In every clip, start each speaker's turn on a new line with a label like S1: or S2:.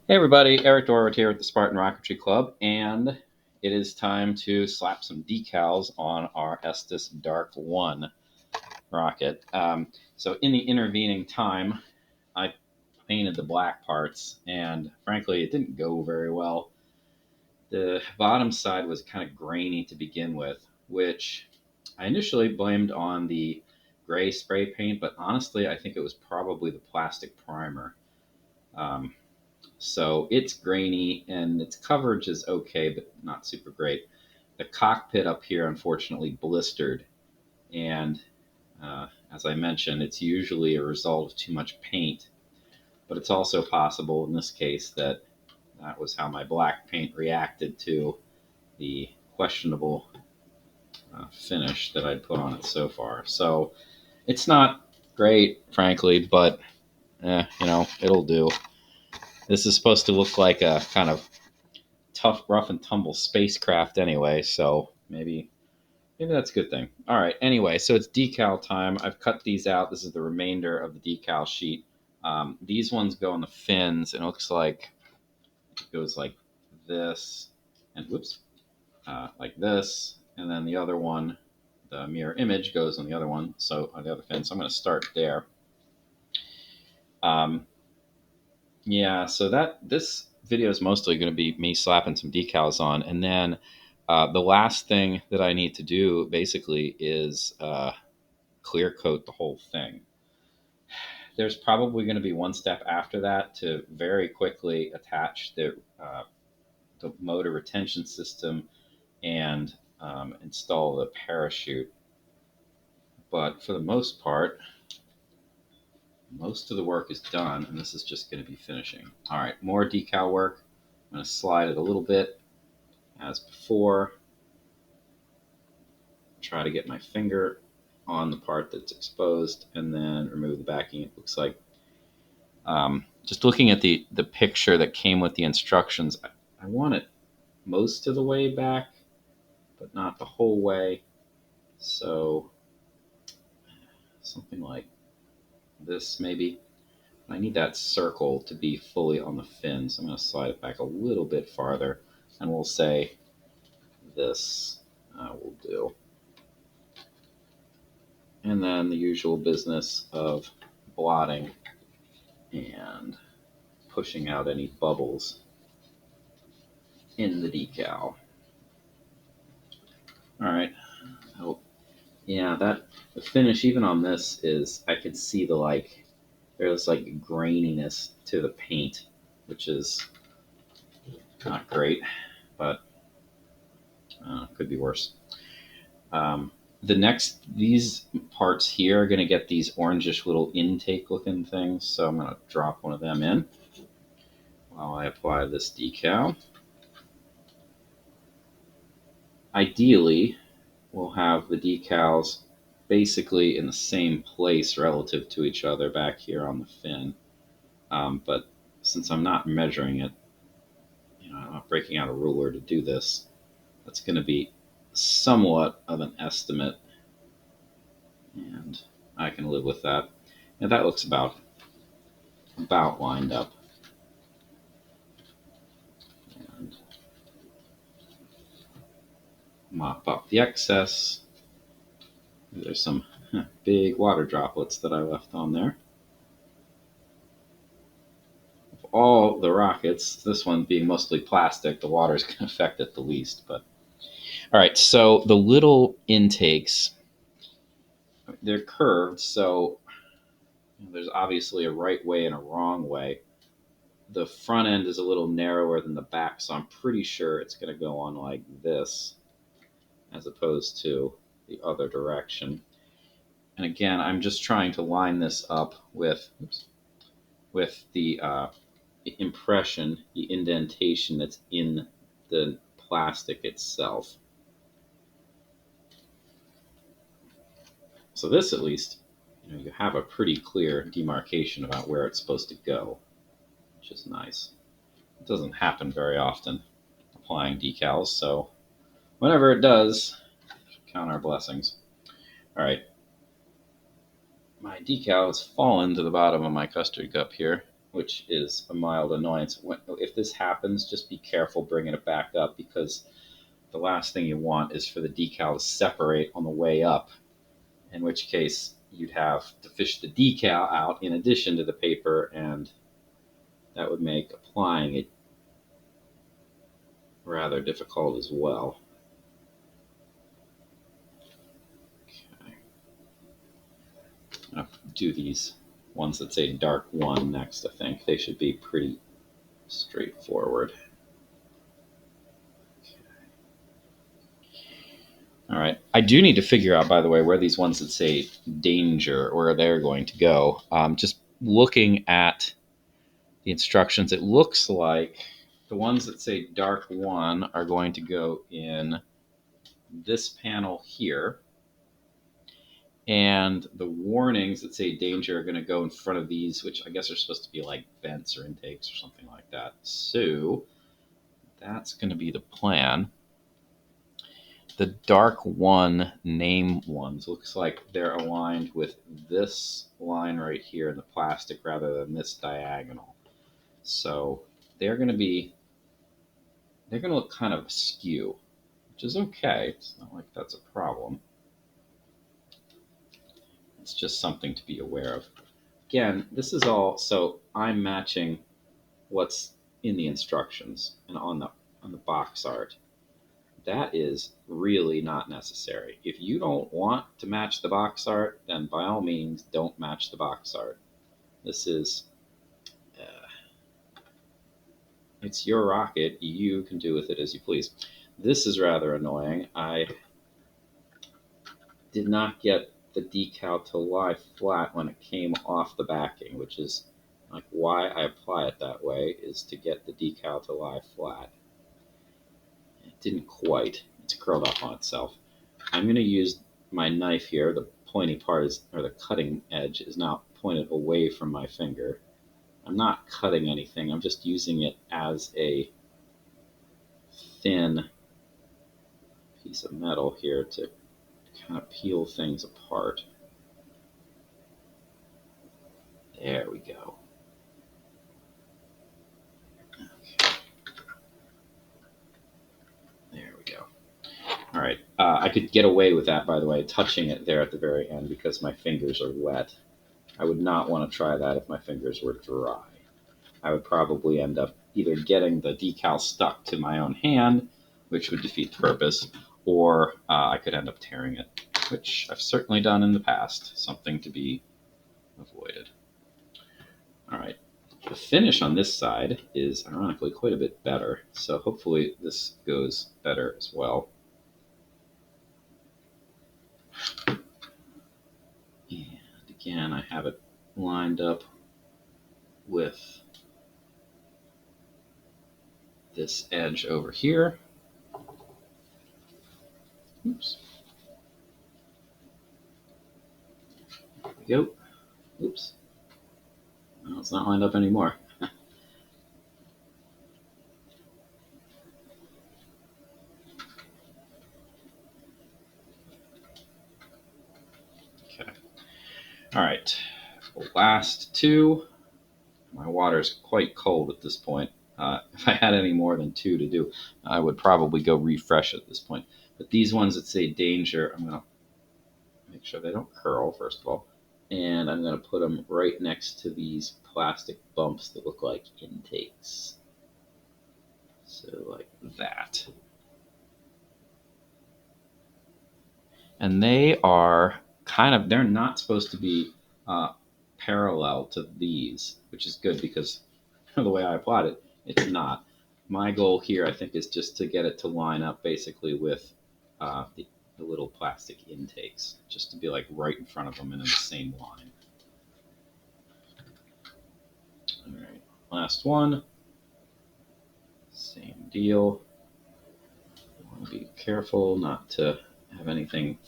S1: Hey everybody, Eric Dorward here at the Spartan Rocketry Club, and it is time to slap some decals on our Estes DARC-1 rocket. So in the intervening time, I painted the black parts, and frankly, it didn't go very well. The bottom side was kind of grainy to begin with, which I initially blamed on the gray spray paint, but honestly, I think it was probably the plastic primer. Um, So it's grainy and its coverage is okay, but not super great. The cockpit up here, unfortunately, blistered. And as I mentioned, it's usually a result of too much paint. But it's also possible in this case that that was how my black paint reacted to the questionable finish that I'd put on it so far. So it's not great, frankly, but it'll do. This is supposed to look like a kind of tough, rough and tumble spacecraft anyway. So maybe that's a good thing. All right. Anyway, so it's decal time. I've cut these out. This is the remainder of the decal sheet. These ones go on the fins, and it looks like it goes like this, and whoops, like this, and then the other one, the mirror image goes on the other one. So on the other fin. So I'm going to start there. Um, Yeah, so that this video is mostly going to be me slapping some decals on, and then the last thing that I need to do basically is clear coat the whole thing. There's probably going to be one step after that to very quickly attach the motor retention system and install the parachute. But for the most part, most of the work is done, and this is just going to be finishing. All right, more decal work. I'm going to slide it a little bit as before. Try to get my finger on the part that's exposed and then remove the backing. It looks like just looking at the picture that came with the instructions, I want it most of the way back, but not the whole way. So something like this maybe. I need that circle to be fully on the fin, so I'm going to slide it back a little bit farther, and we'll say this will do. And then the usual business of blotting and pushing out any bubbles in the decal. All right. Oh, yeah, that the finish even on this is I can see there's like graininess to the paint, which is not great, but could be worse. These parts here are going to get these orangish little intake looking things, so I'm going to drop one of them in while I apply this decal. Ideally, we'll have the decals basically in the same place relative to each other back here on the fin. But since I'm not measuring it, I'm not breaking out a ruler to do this, that's going to be somewhat of an estimate, and I can live with that. And that looks about lined up. And mop up the excess. There's some big water droplets that I left on there. All the rockets, this one being mostly plastic, the water is going to affect it the least. But all right, so the little intakes, they're curved, so there's obviously a right way and a wrong way. The front end is a little narrower than the back, so I'm pretty sure it's going to go on like this as opposed to the other direction. And again, I'm just trying to line this up with the impression, the indentation that's in the plastic itself. So this, at least, you have a pretty clear demarcation about where it's supposed to go, which is nice. It doesn't happen very often applying decals, so whenever it does, count our blessings. All right, my decal has fallen to the bottom of my custard cup here. which is a mild annoyance. If this happens, just be careful bringing it back up, because the last thing you want is for the decal to separate on the way up, in which case you'd have to fish the decal out in addition to the paper, and that would make applying it rather difficult as well. Okay. I'll do these ones that say dark 1 next. I think they should be pretty straightforward. All right. I do need to figure out, by the way, where these ones that say danger, where they're going to go. Just looking at the instructions, it looks like the ones that say dark 1 are going to go in this panel here. And the warnings that say danger are going to go in front of these, which I guess are supposed to be like vents or intakes or something like that. So that's going to be the plan. The dark 1 name ones looks like they're aligned with this line right here in the plastic rather than this diagonal. So they're going to look kind of askew, which is okay. It's not like that's a problem. It's just something to be aware of. Again, this is all, so I'm matching what's in the instructions and on the box art. That is really not necessary. If you don't want to match the box art, then by all means don't match the box art. This is, it's your rocket. You can do with it as you please. This is rather annoying. I did not get the decal to lie flat when it came off the backing, which is like why I apply it that way, is to get the decal to lie flat. It didn't quite. It's curled up on itself. I'm going to use my knife here. The pointy part is, or the cutting edge is now pointed away from my finger. I'm not cutting anything. I'm just using it as a thin piece of metal here to kind of peel things apart. There we go. Okay. There we go. All right. I could get away with that, by the way, touching it there at the very end because my fingers are wet. I would not want to try that if my fingers were dry. I would probably end up either getting the decal stuck to my own hand, which would defeat the purpose, or I could end up tearing it, which I've certainly done in the past. Something to be avoided. All right. The finish on this side is ironically quite a bit better, so hopefully this goes better as well. And again, I have it lined up with this edge over here. Oops. There we go. Oops. Well, it's not lined up anymore. Okay. All right. The last two. My water's quite cold at this point. If I had any more than 2 to do, I would probably go refresh at this point. But these ones that say danger, I'm going to make sure they don't curl, first of all. And I'm going to put them right next to these plastic bumps that look like intakes. So like that. And they are they're not supposed to be parallel to these, which is good because the way I applied it, it's not. My goal here, I think, is just to get it to line up basically with the little plastic intakes, just to be like right in front of them and in the same line. All right, last one. Same deal. You want to be careful not to have anything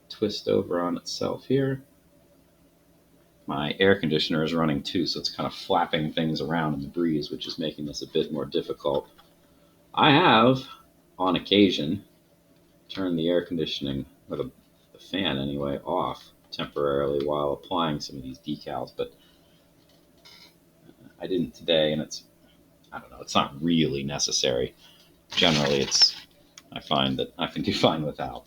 S1: twist over on itself here. My air conditioner is running too, so it's kind of flapping things around in the breeze, which is making this a bit more difficult. I have, on occasion, turned the air conditioning, or the fan anyway, off temporarily while applying some of these decals, but I didn't today, and I don't know, it's not really necessary. Generally, I find that I can do fine without.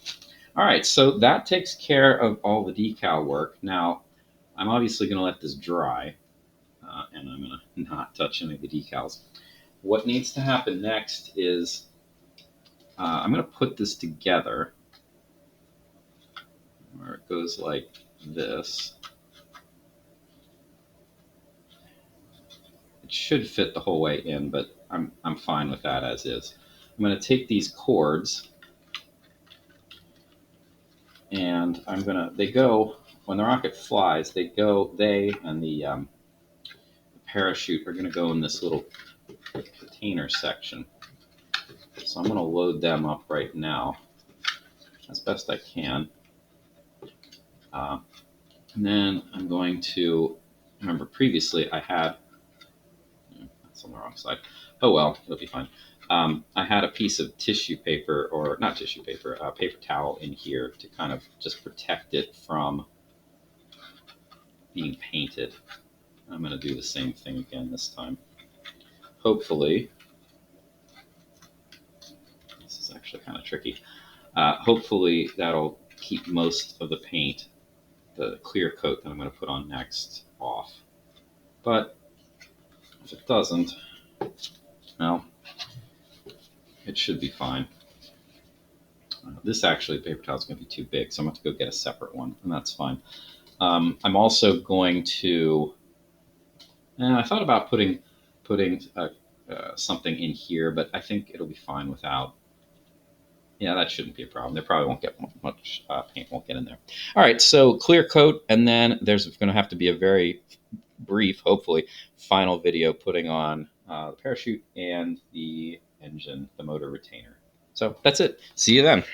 S1: All right, so that takes care of all the decal work. Now, I'm obviously going to let this dry, and I'm going to not touch any of the decals. What needs to happen next is I'm going to put this together where it goes like this. It should fit the whole way in, but I'm fine with that as is. I'm going to take these cords, and they go, when the rocket flies, they and the parachute are going to go in this little container section. So I'm going to load them up right now as best I can. And then I'm going to, remember previously I had, that's on the wrong side. Oh well, it'll be fine. I had a piece of tissue paper, or not tissue paper, paper towel in here to kind of just protect it from being painted. I'm going to do the same thing again this time. Hopefully, this is actually kind of tricky. Hopefully that'll keep most of the paint, the clear coat that I'm going to put on next, off. But if it doesn't, well, it should be fine. This actually, paper towel is going to be too big, so I'm going to have to go get a separate one, and that's fine. I'm also going to, I thought about putting something in here, but I think it'll be fine without. Yeah, that shouldn't be a problem. There probably won't get much paint won't get in there. All right, so clear coat, and then there's going to have to be a very brief, hopefully, final video putting on the parachute and the engine, the motor retainer. So that's it. See you then.